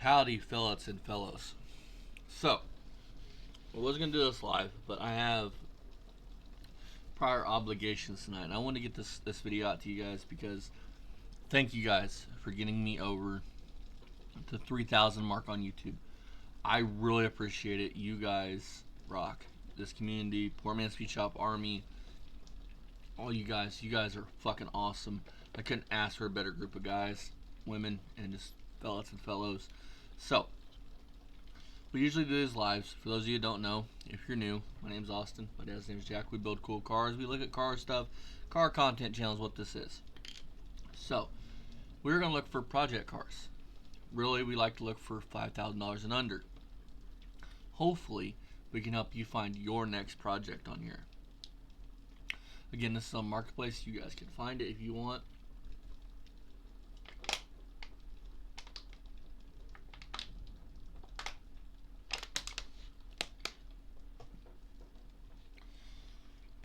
Howdy, fillets and fellows. So, I was going to do this live, but I have prior obligations tonight. And I want to get this video out to you guys because thank you guys for getting me over the 3,000 mark on YouTube. I really appreciate it. You guys rock. This community, Poor Man's Speed Shop Army, all you guys are fucking awesome. I couldn't ask for a better group of guys, women, and just fellas and fellows. So, we usually do these lives. For those of you who don't know, if you're new, my name's Austin. My dad's name is Jack. We build cool cars. We look at car stuff. Car content channel is what this is. So, we're going to look for project cars. Really, we like to look for $5,000 and under. Hopefully, we can help you find your next project on here. Again, this is on Marketplace. You guys can find it if you want.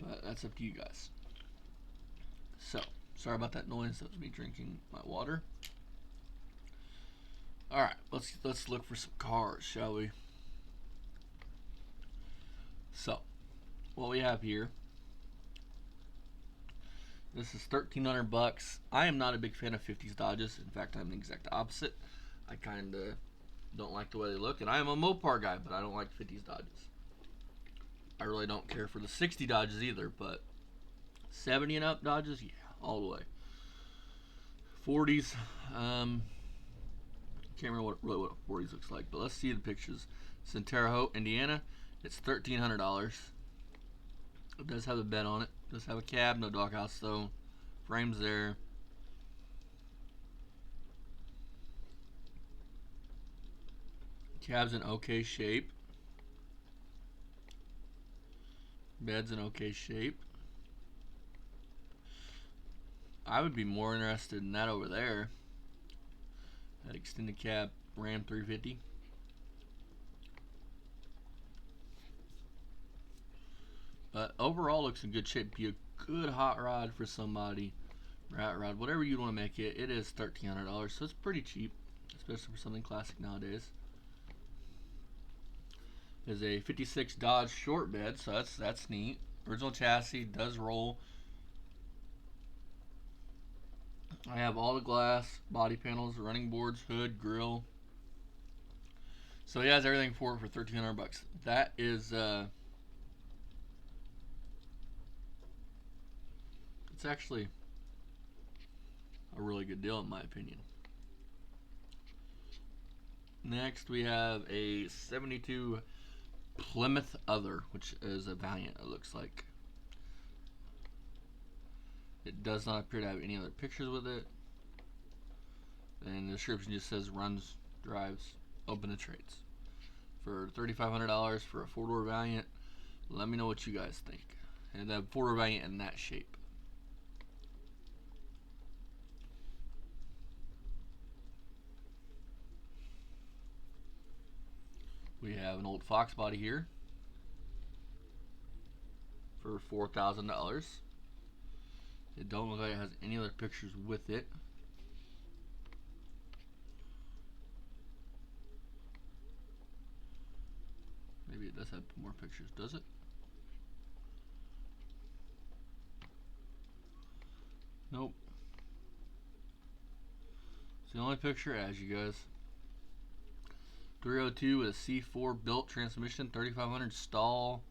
But that's up to you guys. So, sorry about that noise. That was me drinking my water. Alright, let's look for some cars, shall we? So, what we have here, this is $1,300. I am not a big fan of 50s Dodges. In fact, I'm the exact opposite. I kind of don't like the way they look, and I am a Mopar guy, but I don't like 50s Dodges. I really don't care for the 60 Dodges either, but 70 and up Dodges, yeah, all the way. 40s, can't remember what a 40s looks like, but let's see the pictures. It's in Terre Haute, Indiana. It's $1,300. It does have a bed on it. It does have a cab, no doghouse though. Frames there. Cab's in okay shape. Bed's in okay shape. I would be more interested in that over there. That extended cab Ram 350. But overall looks in good shape. Be a good hot rod for somebody. Rat rod, whatever you want to make it. It is $1,300, so it's pretty cheap, especially for something classic nowadays. There's a 56 Dodge short bed, so that's neat. Original chassis, does roll. I have all the glass, body panels, running boards, hood, grill. So he has everything for it for $1,300. That is it's actually a really good deal in my opinion. Next we have a 72 Plymouth Other, which is a Valiant, it looks like. It does not appear to have any other pictures with it. And the description just says runs, drives, open and trades. For $3,500 for a 4-door Valiant, let me know what you guys think. And that 4-door Valiant in that shape. We have an old Fox body here for $4,000. It don't look like it has any other pictures with it. Maybe it does have more pictures, does it? Nope. It's the only picture as you guys. 302 with a C4 built transmission, 3500 stall.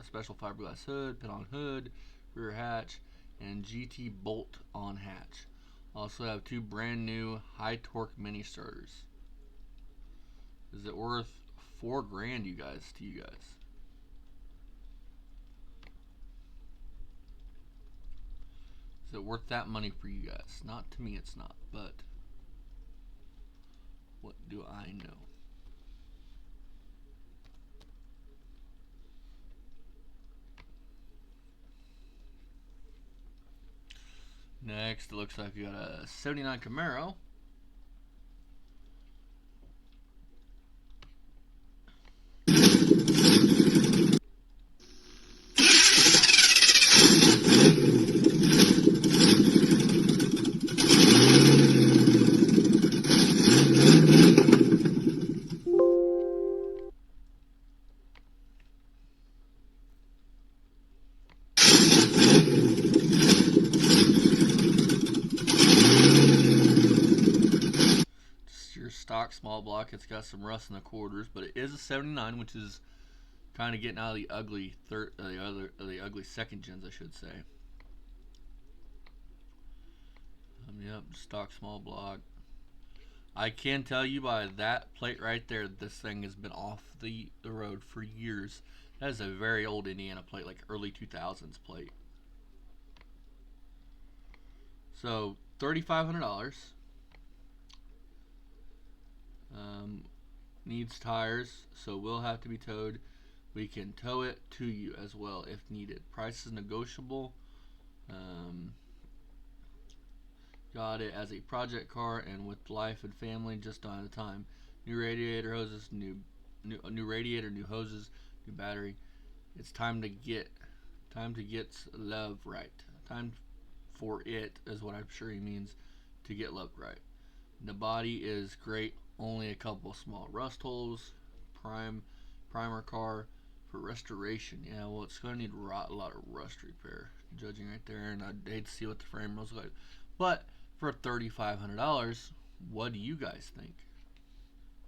Special fiberglass hood, pin on hood, rear hatch, and GT bolt on hatch. Also have 2 brand new high torque mini starters. Is it worth $4,000, you guys? To you guys? Is it worth that money for you guys? Not to me, it's not. But what do I know? Next, it looks like we got a 79 Camaro. stock small block. It's got some rust in the quarters, but it is a 79, which is kind of getting out of the ugly the ugly second gens, I should say. Yep, stock small block. I can tell you by that plate right there, this thing has been off the road for years. That is a very old Indiana plate, like early 2000s plate. So $3,500. Needs tires, so will have to be towed. We can tow it to you as well if needed. Price is negotiable. Got it as a project car and with life and family just on the time. New radiator hoses, new radiator, new hoses, new battery. It's time to get love right. Time for it is what I'm sure he means, to get loved right. The body is great, only a couple small rust holes. Primer car for restoration. Yeah, well, it's going to need a lot of rust repair, judging right there, and I'd hate to see what the frame looks like. But for $3,500, what do you guys think?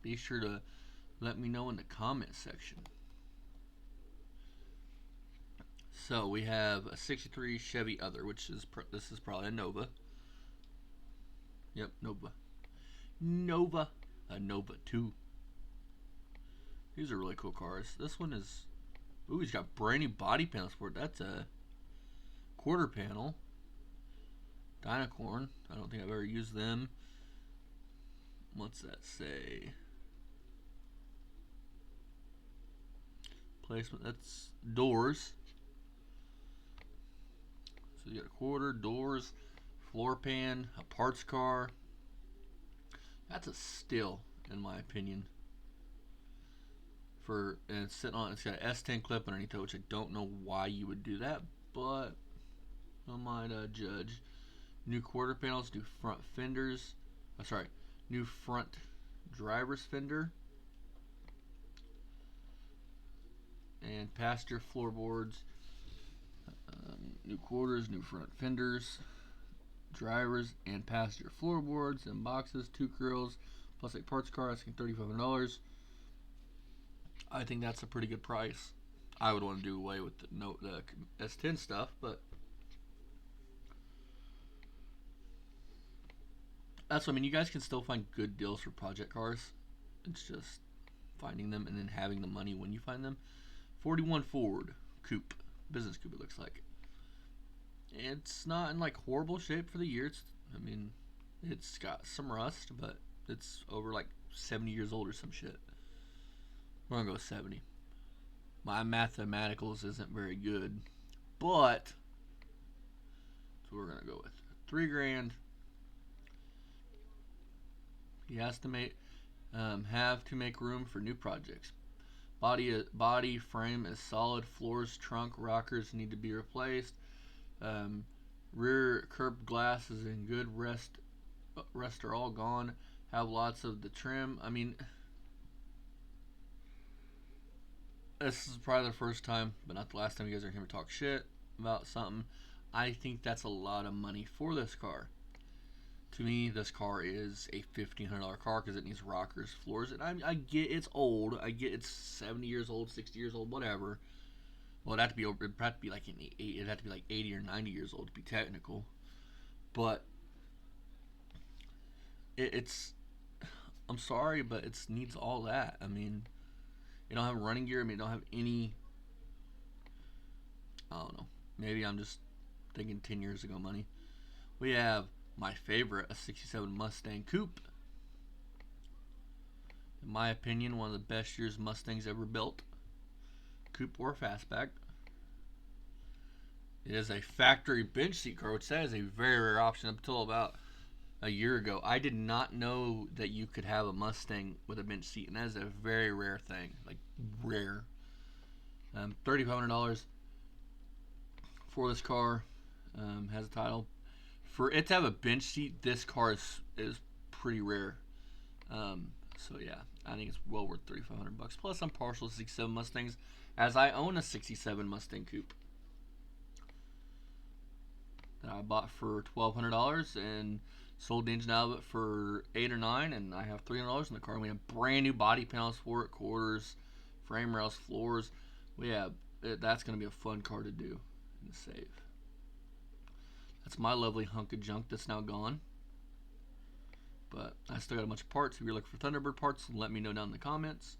Be sure to let me know in the comment section. So we have a 63 Chevy Other, which is this is probably a Nova. Yep, Nova. A Nova 2. These are really cool cars. This one is, ooh, he's got brand new body panels for it. That's a quarter panel. Dynacorn. I don't think I've ever used them. What's that say? Placement. That's doors. So you got a quarter, doors, floor pan, a parts car. That's a steal, in my opinion. And it's sitting on. It's got an S10 clip underneath it, which I don't know why you would do that, but I might judge. New quarter panels, new front fenders. New front driver's fender. And passenger floorboards. New quarters, new front fenders. Drivers and passenger floorboards and boxes, 2 grills, plus a parts car, asking $3,500. I think that's a pretty good price. I would want to do away with the S10 stuff, but that's what I mean. You guys can still find good deals for project cars. It's just finding them and then having the money when you find them. 41 Ford Coupe, business coupe it looks like. It's not in like horrible shape for the year. It's got some rust, but it's over like 70 years old or some shit. We're gonna go 70. My mathematicals isn't very good, but so we're gonna go with $3,000. You have to make room for new projects. Body frame is solid. Floors, trunk, rockers need to be replaced. Rear curb glass is in good rest are all gone. Have lots of the trim. I mean, this is probably the first time, but not the last time you guys are hearing me talk shit about something. I think that's a lot of money for this car. To me, this car is a $1,500 car because it needs rockers, floors, and I get it's old. I get it's 70 years old, 60 years old, whatever. Well, it'd have to be over. It'd have to be like it'd have to be like 80 or 90 years old to be technical. But it's. I'm sorry, but it needs all that. I mean, you don't have running gear. I mean, you don't have any. I don't know. Maybe I'm just thinking 10 years ago money. We have my favorite, a 67 Mustang Coupe. In my opinion, one of the best years Mustangs ever built. Coupe or fastback. It is a factory bench seat car, which that is a very rare option up until about a year ago. I did not know that you could have a Mustang with a bench seat, and that is a very rare thing. Like, rare. $3,500 for this car. Has a title. For it to have a bench seat, this car is pretty rare. So yeah, I think it's well worth $3,500. Plus, I'm partial to 67 Mustangs, as I own a 67 Mustang Coupe that I bought for $1,200, and Sold the engine out of it for 8 or 9, and I have $300 in the car. And we have brand new body panels for it, quarters, frame rails, floors. We have that's going to be a fun car to do and save. That's my lovely hunk of junk that's now gone. But I still got a bunch of parts. If you're looking for Thunderbird parts, let me know down in the comments.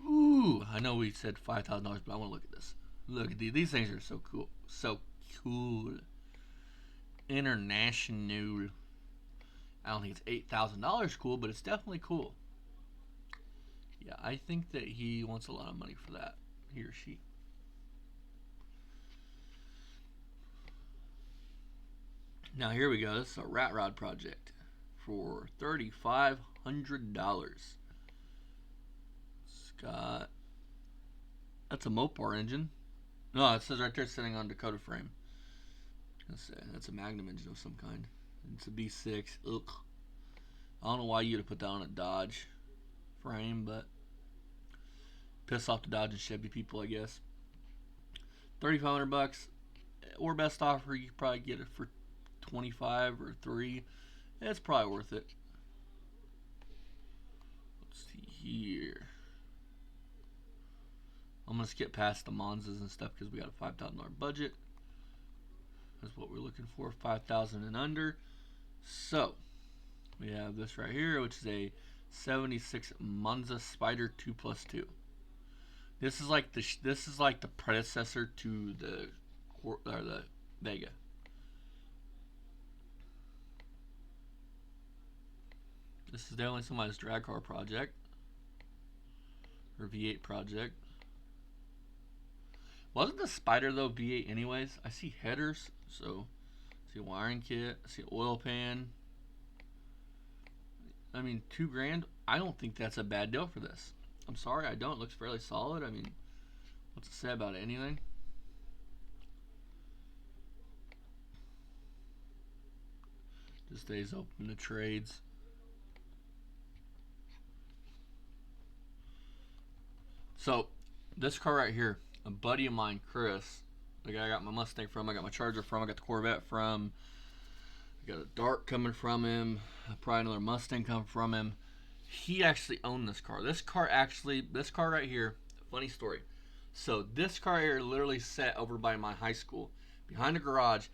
Ooh, I know we said $5,000, but I want to look at this. Look at these things are so cool. So cool. International. I don't think it's $8,000 cool, but it's definitely cool. Yeah, I think that he wants a lot of money for that. He or she. Now here we go. This is a rat rod project for $3,500. Scott. That's a Mopar engine. No, it says right there sitting on Dakota frame. That's a Magnum engine of some kind. It's a B6. Ugh. I don't know why you'd have put that on a Dodge frame, but piss off the Dodge and Chevy people, I guess. $3,500 or best offer, you could probably get it for 25 or 3. It's probably worth it. Let's see here. I'm gonna skip past the Monzas and stuff because we got a $5,000 budget. That's what we're looking for, 5,000 and under. So we have this right here, which is a '76 Monza Spider 2+2. This is like the predecessor to the Vega. This is definitely somebody's drag car project or V8 project. Wasn't the Spider though V8 anyways? I see headers, so I see a wiring kit, I see oil pan. I mean, $2,000. I don't think that's a bad deal for this. I'm sorry, I don't. It looks fairly solid. I mean, what's it say about it? Anything? Just stays open to trades. So, this car right here, a buddy of mine, Chris, the guy I got my Mustang from, I got my Charger from, I got the Corvette from, I got a Dart coming from him, probably another Mustang coming from him. He actually owned this car. This car right here, funny story. So this car here literally sat over by my high school, behind a garage,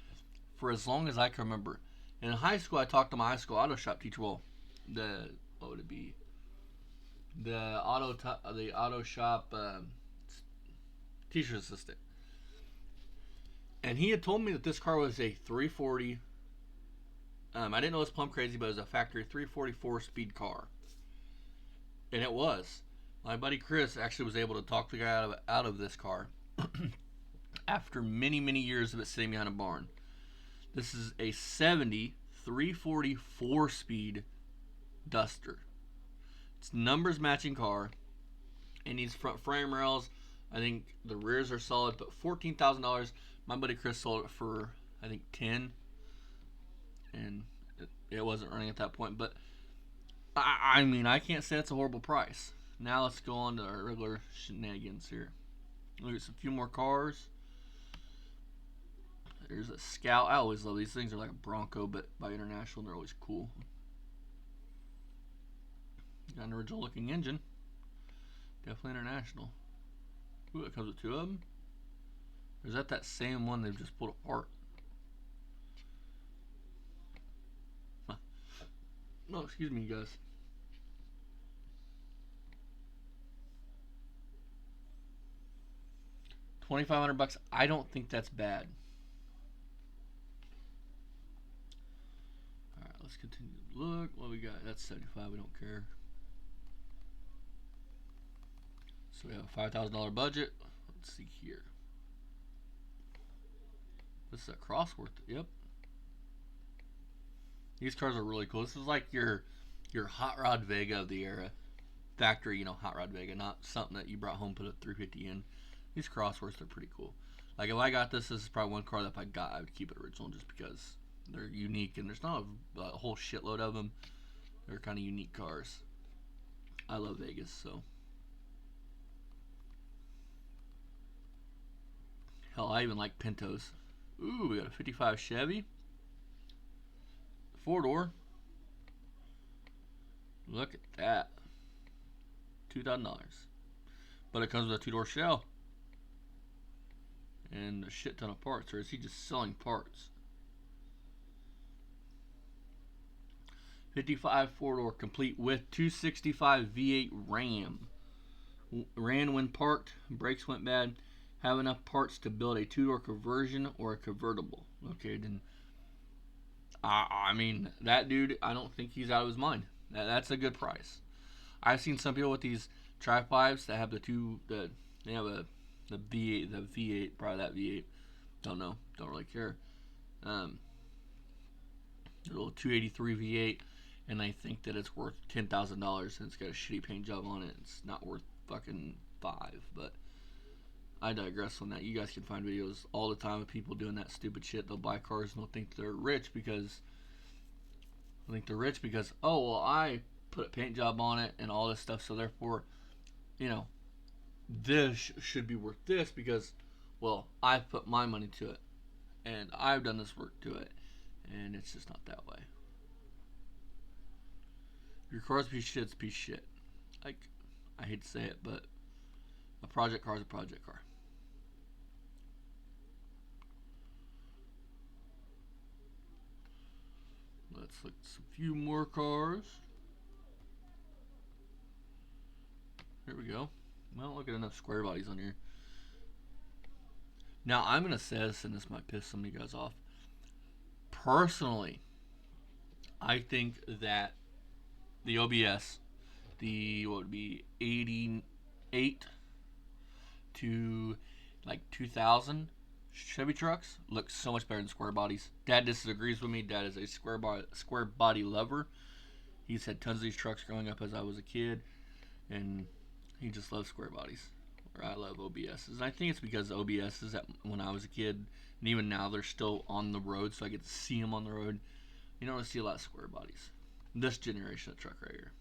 for as long as I can remember. And in high school, I talked to my high school auto shop teacher. Well, what would it be? The auto shop teacher's assistant. And he had told me that this car was a 340. I didn't know it was plumb crazy, but it was a factory 344 speed car. And it was. My buddy Chris actually was able to talk the guy out of this car after many, many years of it sitting behind a barn. This is a 70 340 4-speed Duster. It's numbers matching car. It needs front frame rails. I think the rears are solid, but $14,000. My buddy Chris sold it for I think 10, and it wasn't running at that point. But I mean, I can't say it's a horrible price. Now let's go on to our regular shenanigans here. Look at a few more cars. There's a Scout. I always love these things. They're like a Bronco, but by International, they're always cool. Got an original looking engine. Definitely International. Ooh, it comes with 2 of them. Or is that same one they've just pulled apart? Huh. No, excuse me, guys. $2,500. I don't think that's bad. All right, let's continue to look. What we got? That's 75. We don't care. So we have a $5,000 budget. Let's see here. This is a Crossworth. Yep. These cars are really cool. This is like your Hot Rod Vega of the era. Factory, Hot Rod Vega, not something that you brought home, put a 350 in. These Crossworths are pretty cool. Like if I got this is probably one car that if I got, I would keep it original just because they're unique and there's not a whole shitload of them. They're kind of unique cars. I love Vegas, so. Hell, I even like Pintos. Ooh, we got a 55 Chevy. 4-door. Look at that. $2,000. But it comes with a 2-door shell. And a shit ton of parts. Or is he just selling parts? 55 4-door complete with 265 V8 RAM. Ran when parked. Brakes went bad. Have enough parts to build a 2-door conversion or a convertible. Okay, then. I mean, that dude, I don't think he's out of his mind. That's a good price. I've seen some people with these tri-5s that have they have the V8, probably that V8. Don't know, don't really care. The little 283 V8, and I think that it's worth $10,000, and it's got a shitty paint job on it. It's not worth fucking $5, but I digress on that. You guys can find videos all the time of people doing that stupid shit. They'll buy cars and they'll think they're rich because oh well, I put a paint job on it and all this stuff, so therefore, this should be worth this because, well, I've put my money to it and I've done this work to it, and it's just not that way. If your car's a piece of shit, it's a piece of shit. Like, I hate to say it, but a project car is a project car. Let's look at a few more cars. Here we go. Well, look at enough square bodies on here. Now, I'm going to say this, and this might piss some of you guys off. Personally, I think that the OBS, what would be 88 to like 2000 Chevy trucks look so much better than square bodies. Dad disagrees with me. Dad is a square body lover. He's had tons of these trucks growing up as I was a kid, and he just loves square bodies. Or I love OBSs. And I think it's because OBSs that when I was a kid, and even now they're still on the road, so I get to see them on the road. You don't really see a lot of square bodies. This generation of truck right here.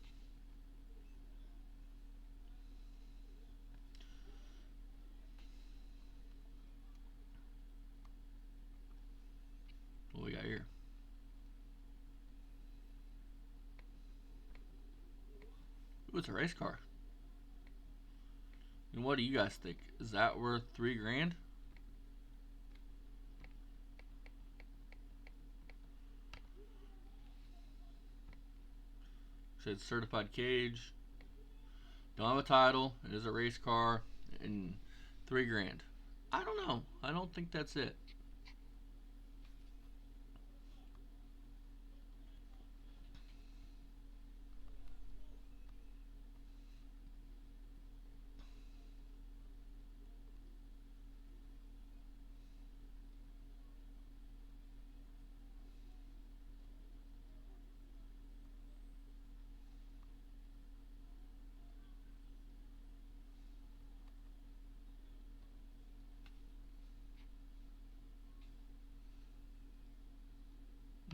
What we got here? Ooh, it's a race car. And what do you guys think? Is that worth $3,000? Said certified cage. Don't have a title. It is a race car, and $3,000. I don't know. I don't think that's it.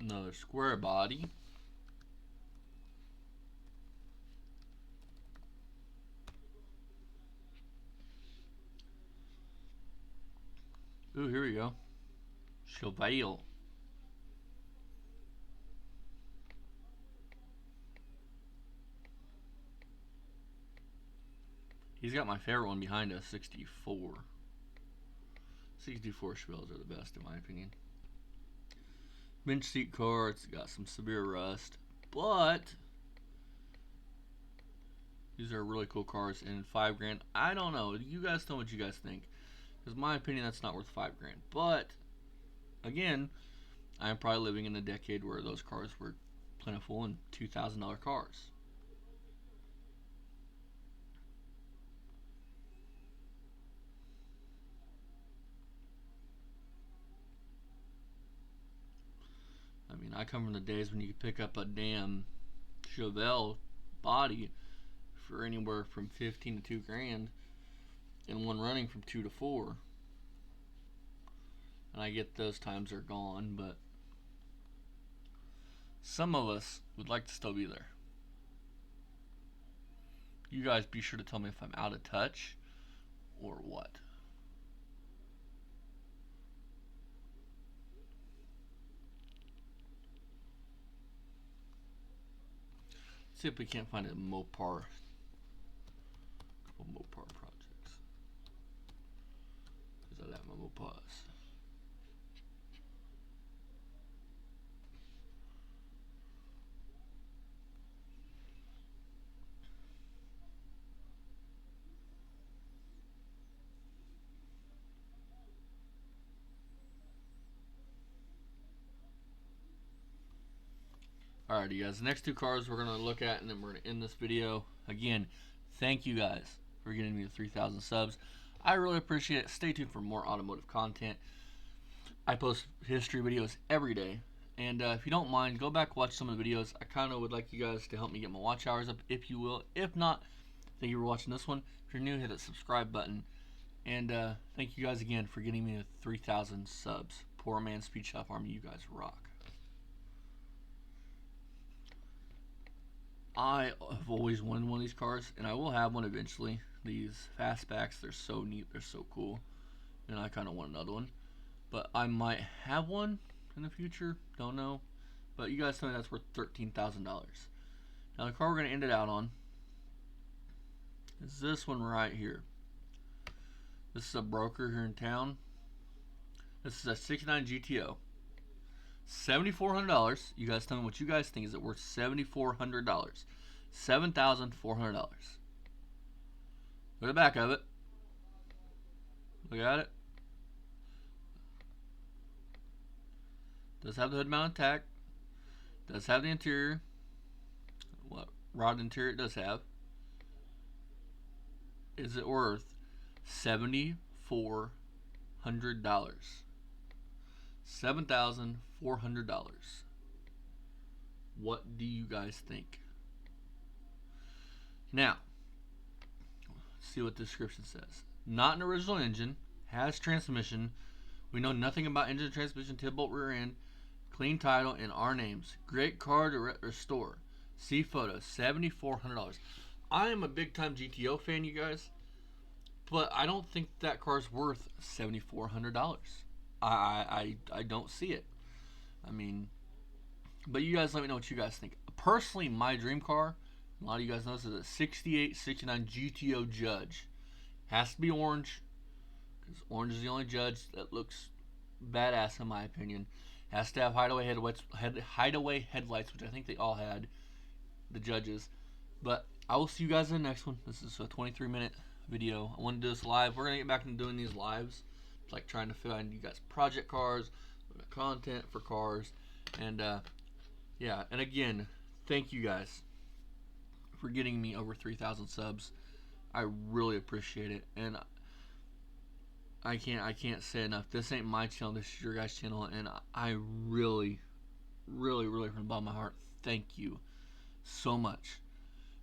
Another square body. Ooh, here we go. Chevelle. He's got my favorite one behind us, 64. 64 Chevelles are the best in my opinion. Bench seat car, it's got some severe rust, but these are really cool cars, and $5,000, I don't know. You guys tell me what you guys think. Because in my opinion, that's not worth $5,000. But again, I'm probably living in a decade where those cars were plentiful and $2,000 cars. I mean, I come from the days when you could pick up a damn Chevelle body for anywhere from 15 to $2,000, and one running from 2 to 4. And I get those times are gone, but some of us would like to still be there. You guys be sure to tell me if I'm out of touch or what. see if we can't find a Mopar. Couple Mopar projects. Because I like my Mopars. Alrighty guys, the next two cars we're going to look at, and then we're going to end this video. Again, thank you guys for getting me to 3,000 subs. I really appreciate it. Stay tuned for more automotive content. I post history videos every day. And if you don't mind, go back watch some of the videos. I kind of would like you guys to help me get my watch hours up, if you will. If not, thank you for watching this one. If you're new, hit that subscribe button. And thank you guys again for getting me to 3,000 subs. Poor Man Speed Shop Army, you guys rock. I have always wanted one of these cars, and I will have one eventually. These fastbacks, they're so neat, they're so cool, and I kind of want another one. But I might have one in the future, don't know. But you guys tell me that's worth $13,000. Now the car we're going to end it out on is this one right here. This is a broker here in town. This is a 69 GTO. $7,400. You guys tell me what you guys think. Is it worth $7,400? $7,400. Look at the back of it. Look at it. Does have the hood mounted tack. Does have the interior. What rod interior it does have. Is it worth $7,400? $7,400. What do you guys think? Now, let's see what the description says. Not an original engine. Has transmission. We know nothing about engine, transmission, tip-bolt, rear end. Clean title in our names. Great car to restore. See photos. $7,400. I am a big-time GTO fan, you guys, but I don't think that car's worth $7,400. I don't see it. I mean, but you guys let me know what you guys think. Personally, my dream car, a lot of you guys know this, is a 68, 69 GTO Judge. Has to be orange, because orange is the only Judge that looks badass in my opinion. Has to have hideaway headlights, which I think they all had, the Judges. But I will see you guys in the next one. This is a 23-minute video. I want to do this live. We're going to get back into doing these lives. It's like trying to find you guys project cars, content for cars, and yeah. And again, thank you guys for getting me over 3,000 subs. I really appreciate it, and I can't say enough. This ain't my channel. This is your guys' channel, and I really from the bottom of my heart, thank you so much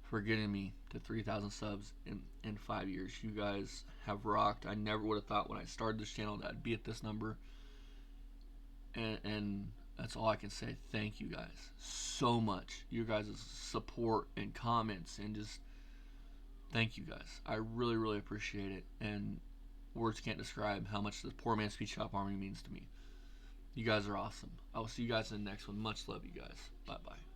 for getting me to 3,000 subs in 5 years. You guys have rocked. I never would have thought when I started this channel that I'd be at this number. And that's all I can say. Thank you guys so much. You guys' support and comments, and just thank you guys. I really appreciate it. And words can't describe how much the Poor Man Speed Shop Army means to me. You guys are awesome. I will see you guys in the next one. Much love, you guys. Bye-bye.